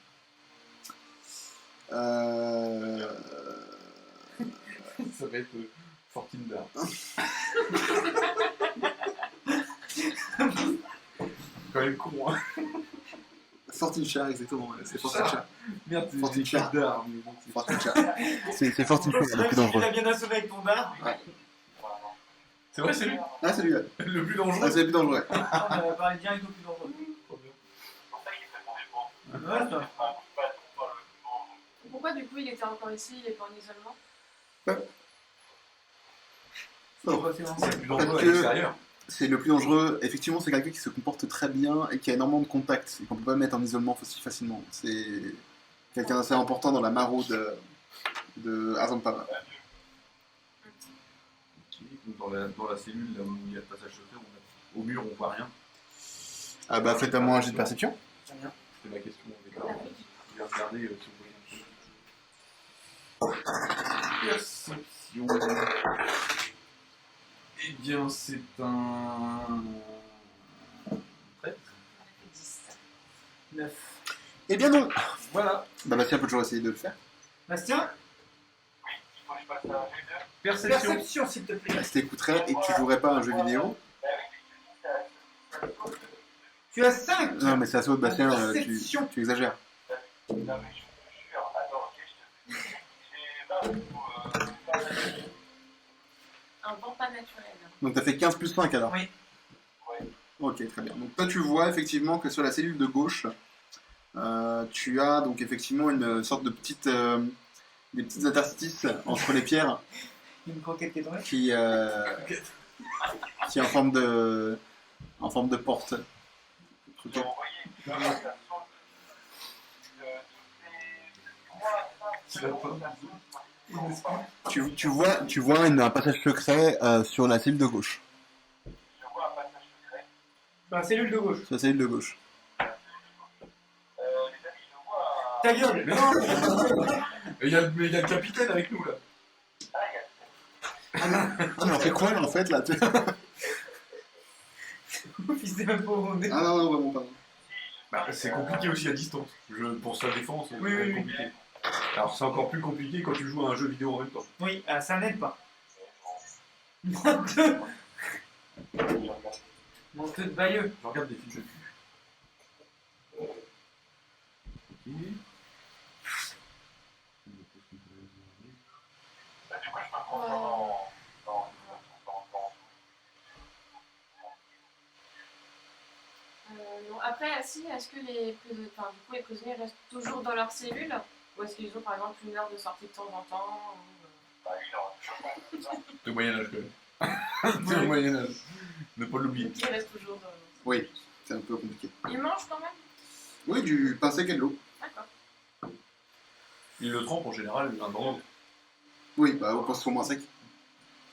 Ça va être Fortune d'art. Quand même con, hein. Fortune Char, exactement. ouais, C'est Fortune Char. Merde, c'est Fortune Char. d'art. Mais bon, Fortune Char. C'est Fortune Char, le plus dangereux. Tu l'as bien assommé avec ton dard. c'est vrai, c'est lui. Ah, c'est lui, ouais. Le plus Ah, dangereux. c'est le plus dangereux. On va parler direct au plus dangereux. C'est pour ça qu'il fait son défense. Ouais, ça. Pourquoi du coup il était encore ici, il est pas en isolement? C'est le plus dangereux Parce à que- l'extérieur. C'est le plus dangereux. Effectivement, c'est quelqu'un qui se comporte très bien et qui a énormément de contacts et qu'on peut pas mettre en isolement aussi facilement. C'est quelqu'un d'assez important dans la maraude de Azampara. Ok, donc dans la cellule, là où il y a le passage secret, au mur, on voit rien. Ah bah, faites-moi un jet de perception. C'était ma question au départ. Je vais regarder si on voit un peu. Perception. Eh bien, c'est un. 13. 9. Eh bien non. Voilà. Bah Bastien peut toujours essayer de le faire. Bastien, Il faut que je passe un G2. Perception. perception s'il te plaît. Bah, si t'écouterais et que tu jouerais pas à un jeu vidéo. Tu as 5. Non mais c'est assez haut de Bastien, Perception. tu exagères. Non, mais je te jure. Attends, ok, je te fais. J'ai 20 ou. Un vent pas naturel. Donc t'as fait 15 plus 5 alors. Oui. Ok, très bien. Donc toi tu vois effectivement que sur la cellule de gauche, tu as donc effectivement une sorte de petite, des petites interstices entre les pierres Une croquette qui est tombée. qui est en forme de porte. J'ai envoyé une version de ces 3 Tu vois un passage secret sur la cellule de gauche. Je vois un passage secret. Dans la cellule de gauche. Sur la cellule de gauche. Les amis, je vois un. Ta gueule. Mais non. Mais il y a le capitaine avec nous, là. Ah, il y a. Ah mais on fait quoi là en fait là Il sait même pas où on est. Ah non, vraiment pas. Bah, c'est compliqué aussi à distance. Pour sa défense, c'est Oui. compliqué. Alors, c'est encore plus compliqué quand tu joues à un jeu vidéo en même temps. Oui, ça n'aide pas. Monteux de Bayeux. Je regarde des films de cul. Ok. Bah, du coup, je me prends dans. Non. Après, si, est-ce que les prisonniers restent toujours dans leur cellule Ou est-ce qu'ils ont par exemple une heure de sortie de temps en temps ou, Bah, il aura toujours pas de ça. C'est au Moyen-Âge quand même. C'est au Moyen-Âge. Ne pas l'oublier. qui reste toujours dans... Oui, c'est un peu compliqué. Ils mangent quand même? Oui, du pain sec et de l'eau. D'accord. Ils le trempent en général l'un dans l'autre. Oui, bah, on pense soit moins sec.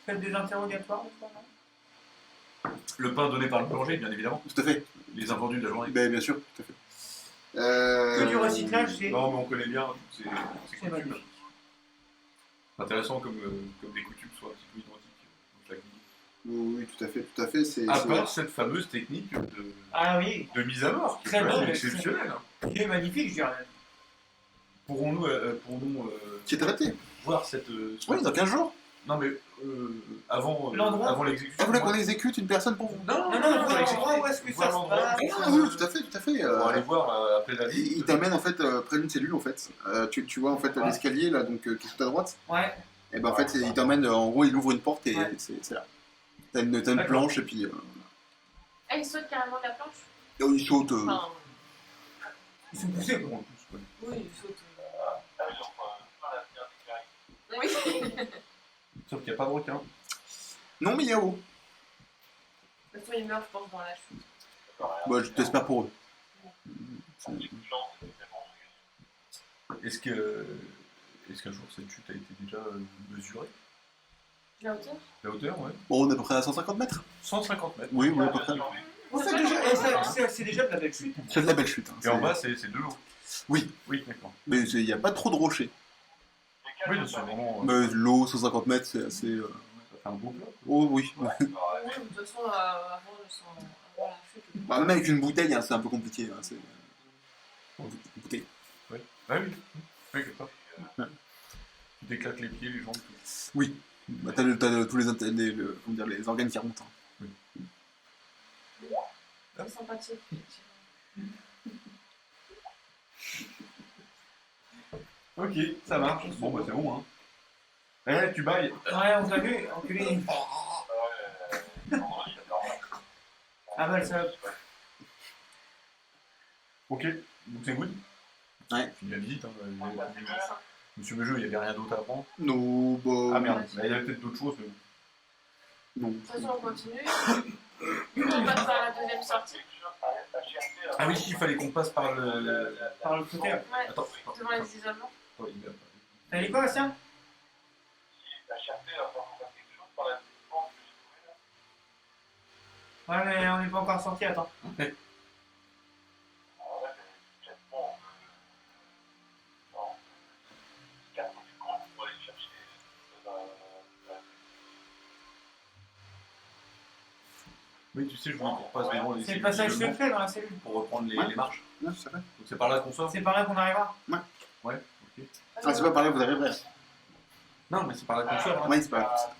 Faites des interrogatoires, des fois, non? Le pain donné par le boulanger, bien évidemment. Tout à fait. Les invendus de la journée. Ben, bien sûr, tout à fait. Que du recyclage, c'est Non, mais on connaît bien. C'est c'est coutume. magnifique. C'est intéressant comme des coutumes soient un petit peu identiques dans chaque ville. Oui, tout à fait, tout à fait. C'est, À c'est- part cette fameuse technique Ah oui, de mise à mort, qui est Très quand même bonne, exceptionnelle. il est magnifique, je dirais. Pourrons-nous Qui est arrêté. voir cette. Oui, dans 15 jours. Non, mais avant L'endroit l'exécution. Ah, vous voulez moi- qu'on exécute une personne pour vous? Non, Non, non, faut l'endroit où est-ce que voir ça se l'endroit. passe. Ah oui, tout à fait, tout à fait. Pour aller voir après la vie. Il t'amène en fait près d'une cellule en fait. Tu vois en fait Ouais. l'escalier là donc qui est tout à droite. Ouais, Et ben en fait il t'emmène en gros il ouvre une porte et Ouais. c'est là. T'as une D'accord. planche et puis Ah, ils sautent carrément de la planche? il saute. Enfin, ils sont poussés, quoi. En plus, ouais. oui, ils sautent. Ah, ils ont pas la bien déclarée. Oui. Sauf qu'il n'y a pas de requin. Non mais il y a haut. De toute façon, ils meurent, je pense, dans la chute. Moi je t'espère pour eux. Est-ce qu'un jour cette chute a été déjà mesurée? La hauteur? La hauteur, ouais. Bon on est à peu près à 150 mètres. 150 mètres. Oui oui à peu près. Oh, c'est déjà, c'est déjà de la belle chute. C'est de la belle chute. Hein. Et en C'est- bas, c'est de l'eau. Oui. Oui, d'accord. Mais il n'y a pas trop de rochers. Oui, c'est vraiment. Mais l'eau 150 mètres c'est assez. Ça fait un beau plat. Oh oui. Oui, de toute façon, avant la chute. Bah, même avec une bouteille hein, c'est un peu compliqué. Hein. C'est... Une bouteille. Ah oui, oui, quelque part. Tu t'éclates les pieds, les jambes, tout. Oui. Bah, t'as tous comment dire, les organes qui remontent. Hein. C'est sympathique. Ok, ça marche. Bon, bah c'est bon, hein. Eh, tu bailles. Ouais, on t'a vu, enculé. Ah bah, ça. Ok, donc c'est good. Ouais. Fini la visite. Hein. Monsieur Meujeux, il n'y avait rien d'autre à apprendre. Non, bah. Ah merde, bah, il y avait peut-être d'autres choses, mais bon. Non. De toute façon, on continue. On passe par la deuxième sortie. Ah oui, il fallait qu'on passe par le. Par le côté. Ouais, Attends, devant les isolements. attends, il a- T'as dit quoi, Bastien? La cherté va faire quelque chose par la défense que Ouais, mais on n'est pas encore sorti, attends. Oui, tu sais, je voulais qu'on repasse devant les C'est le cellules passage d'isolement secret dans la cellule. pour reprendre Ouais. les marches. Non, c'est vrai. Donc c'est par là qu'on sort. C'est par là qu'on arrivera. Ouais, ok. Ah, c'est pas par là que vous arriverez. Non, mais c'est par là qu'on sort. Hein. Oui, c'est pas là.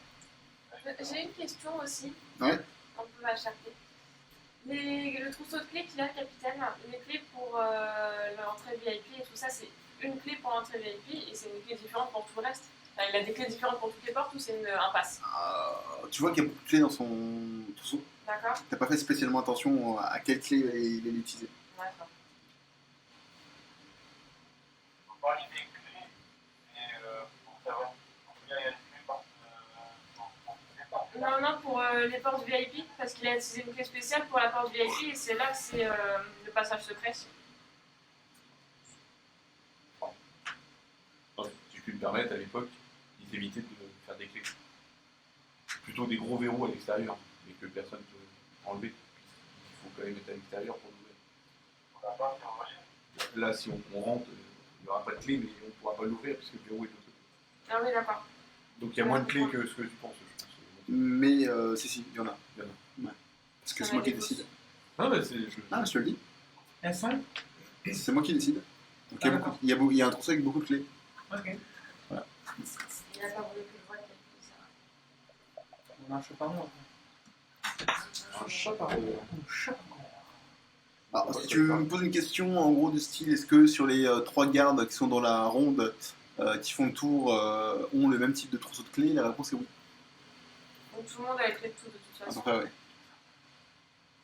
J'ai une question aussi. Ouais. Un peu macharpée. Le trousseau de clés qu'il a, le capitaine, les clés pour l'entrée VIP et tout ça, c'est une clé pour l'entrée VIP et c'est une clé différente pour tout le reste. Enfin, il a des clés différentes pour toutes les portes ou c'est un pass? Tu vois qu'il y a beaucoup de clés dans son trousseau. D'accord? T'as pas fait spécialement attention à quelle clé il allait utiliser. D'accord. Non, non, pour les portes VIP, parce qu'il a utilisé une clé spéciale pour la porte VIP et c'est là que c'est le passage secret. Attends, si je puis me permettre, à l'époque, ils évitaient de faire des clés. Plutôt des gros verrous à l'extérieur, mais que personne ne peut enlever. Il faut quand même être à l'extérieur pour l'ouvrir. Là, si on rentre, il n'y aura pas de clé, mais on ne pourra pas l'ouvrir puisque le verrou est de l'autre côté. Ah oui, d'accord. Donc il y a moins de clés que ce que tu penses, je pense. Mais si, il y en a. Il y en a. Ouais. Parce que Ça c'est moi va qui être décide. Non, mais c'est. Ah, je te le dis. Elles sont? C'est moi qui décide. Donc, il y a Ah, beaucoup- il y a un trousseau avec beaucoup de clés. Ok. Il n'a pas voulu que je voie qu'il y ça. On a un chat par mois. Un chat par Alors, si tu me poses une question en gros du style, est-ce que sur les 3 gardes qui sont dans la ronde, qui font le tour, ont le même type de trousseau de clés? La réponse est oui. Donc tout le monde a les clés de tout de toute À peu façon. près, ouais.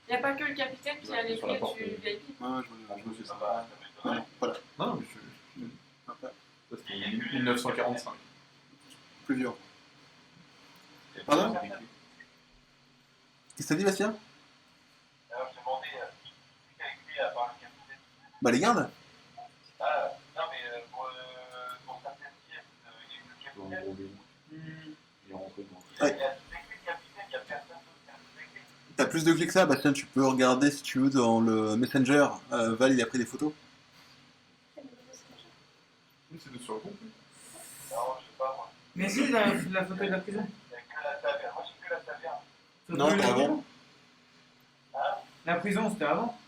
Il n'y a pas que le capitaine qui a les Sur la clés porte, du VIP. Ouais, je Je me fais ça. Non, non, pas là. Non, mais je. Pas là. Ça, c'était 1945. Plus vieux. Et Pardon puis, Qu'est-ce que t'as dit, Bastien? Alors, je demandais qui a écrit à part le capitaine. Bah, les gardes. Ah, non, mais pour certaines pièces, il y a eu le dans le capitaine. gros verrou, il est rentré dans Il y a écrit le capitaine, il n'y a personne d'autre qui a écrit. T'as plus de clés que ça, Bastien, tu peux regarder si tu veux dans le Messenger. Val, il a pris des photos. Oui, c'est de sur le compte. Non, je sais pas, moi. Mais si, la photo de la prison. Il n'y a que la taverne. Moi, j'ai que la taverne. Photo Non, de la c'était prison. avant. La prison, c'était avant.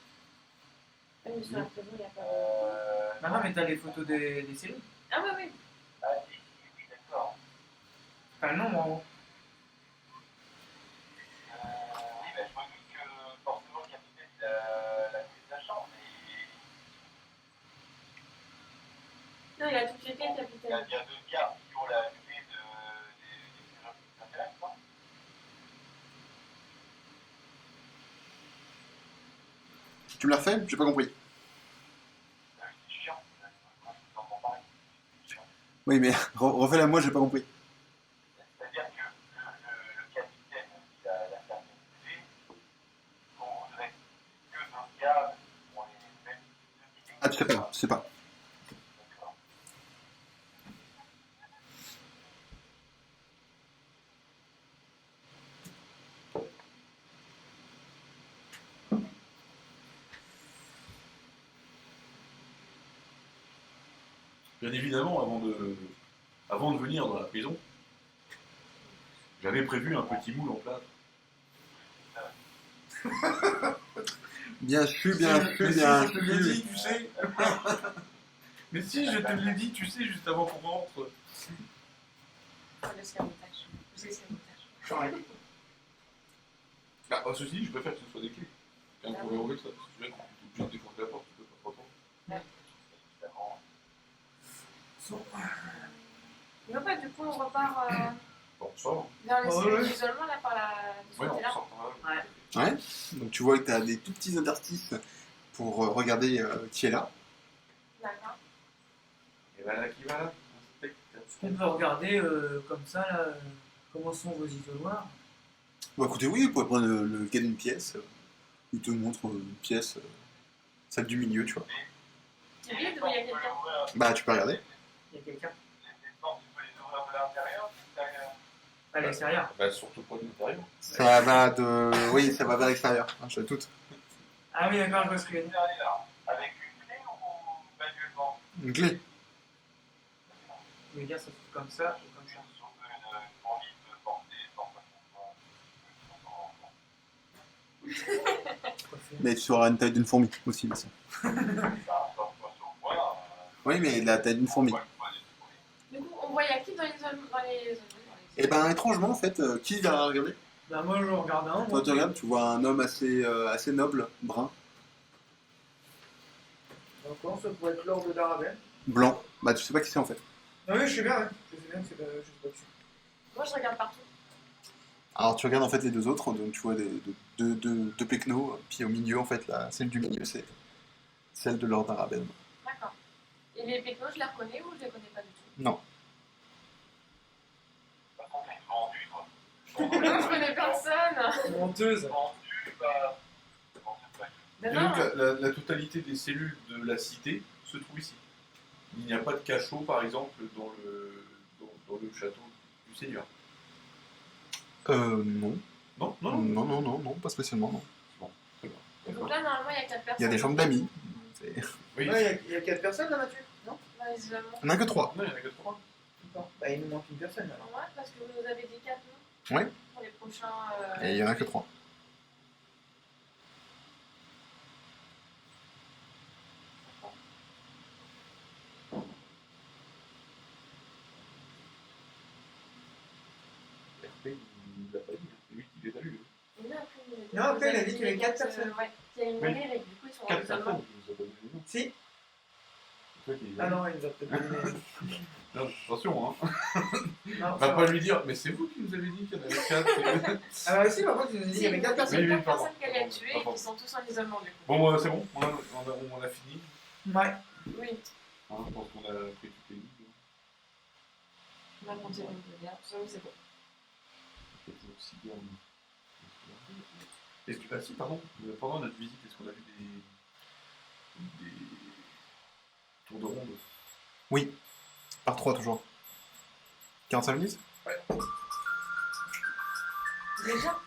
Ah, mais sur la prison, il n'y a pas de. Bah non, mais t'as les photos des cellules. Ah, oui, oui. Ah, oui, d'accord. Enfin, le nombre en haut. Oui, bah, je me doute que forcément le capitaine, il a la clé de la chambre, mais Non, il a toutes les clés, il y capitaine. a deux gardes qui ont la clé des serrures qui s'intéressent, quoi. Tu me l'as refait? J'ai pas compris. C'est chiant. Moi, je t'entends parler. C'est chiant. Oui, mais refais-la moi, j'ai pas compris. C'est-à-dire que le capitaine, il a certaines clés qu'on voudrait que nos gardes ont les mêmes clés. Ah, tu sais pas, tu sais pas. D'accord. Bien évidemment, avant de venir dans la prison, j'avais prévu un petit moule en plâtre. Bien sûr, bien sûr, Mais si, bien je te l'ai dit, sûr. tu sais. Mais si, je te l'ai dit, tu sais, juste avant qu'on rentre. Oh, l'escamotage. L'escamotage. J'aurais. Ah, ceci dit, je préfère que ce soit des clés. Qu'un pour verrouiller ça, parce que tu vois, quand tu es obligé de défoncer la porte, tu peux pas trop tôt. Non, bah, du coup, on repart Bon, on sort. vers les Oh, cellules ouais. d'isolement, là, par la. de ce Ouais, on côté-là. sort. Ouais. Ouais. Donc tu vois que t'as des tout petits interstices pour regarder qui est là. D'accord. Et voilà qui va là. Est-ce qu'on peut regarder comme ça, là, comment sont vos isoloirs? Bon, écoutez, oui, vous pouvez prendre le cas d'une pièce. Il te montre une pièce, celle du milieu, tu vois. C'est vide ou il y a quelqu'un? Bah, tu peux regarder. Il y a quelqu'un Les portes, tu peux les ouvrir de l'intérieur ou de l'extérieur? à l'extérieur. Bah, surtout pas de l'intérieur. Ça va de. Oui, ça va vers l'extérieur. Hein, je doute. Ah oui, d'accord, je vois ce que tu veux dire. L'extérieur. Avec une clé ou manuellement? Une clé. Je veux dire, ça se fait comme ça et comme ça. Sur une fournie de portée sans Mais tu auras une taille d'une fourmi aussi, mais ça. Oui, mais la taille d'une fourmi. Du coup, on voit, il y a qui dans les Et ben, étrangement, en fait, qui va regarder? Bah, moi, je regarde un. Toi, tu regardes, tu vois un homme assez noble, brun, D'accord, ça pourrait être l'ordre d'Arabelle. blanc. Bah, tu sais pas qui c'est en fait. Ah oui, je sais bien, ouais. Je sais bien que c'est pas, je sais pas dessus. Moi, je regarde partout. Alors, tu regardes en fait les deux autres, donc tu vois deux pecnos, puis au milieu, en fait, celle du milieu, c'est celle de Lord Arabelle. D'accord. Et les pécnos, je les reconnais ou je les connais pas du tout? Non. Je connais personne. Menteuse. Et D'accord. donc, la totalité des cellules de la cité se trouve ici. Il n'y a pas de cachot, par exemple, dans le château du Seigneur. Non. Non, Non, pas spécialement, non. Très bien. Et donc là, normalement, il y a 4 personnes. Il y a des chambres d'amis. Oui. Ouais, il y a 4 personnes là, Mathieu? Non? Dans l'isolement. Il n'y en a que 3. Non, il n'y en a que 3. D'accord. Bah, il nous manque une personne là. Ouais, parce que vous nous avez dit 4 non? Ouais. Pour les prochains. Et il n'y en a que 3. RP, il l'a pas dit, c'est lui qui les a lus. Et là, après, vous avez Non, après, il a vous dit avez qu'il y avait les 4 quatre, personnes. Ouais, qu'il y a une Oui. mairie et que du coup, ils sont en 4 isolement. personnes, il nous a pas donné les noms. Si? C'est toi qui les as Ah lus. non, il nous a peut-être donné. Non, attention, hein. Non, On va pas lui dire, mais c'est vous qui nous avez dit qu'il y en avait 4. Ah bah si, par contre, il nous a dit qu'il y avait 4 personnes. Oui, oui, 4 pardon. personnes qu'elle a tuées et Pardon. qui sont tous en isolement, du coup. Bon, c'est bon, on a fini. Ouais. Oui. Hein, je pense qu'on a pris toutes les lignes. On va continuer de dire. Ça, oui, c'est bon. Il y a toujours 6 guerres. Est-ce que, ah si, pardon, pendant notre visite, est-ce qu'on a vu des tours de ronde? Oui, par 3 toujours. 45 minutes? Déjà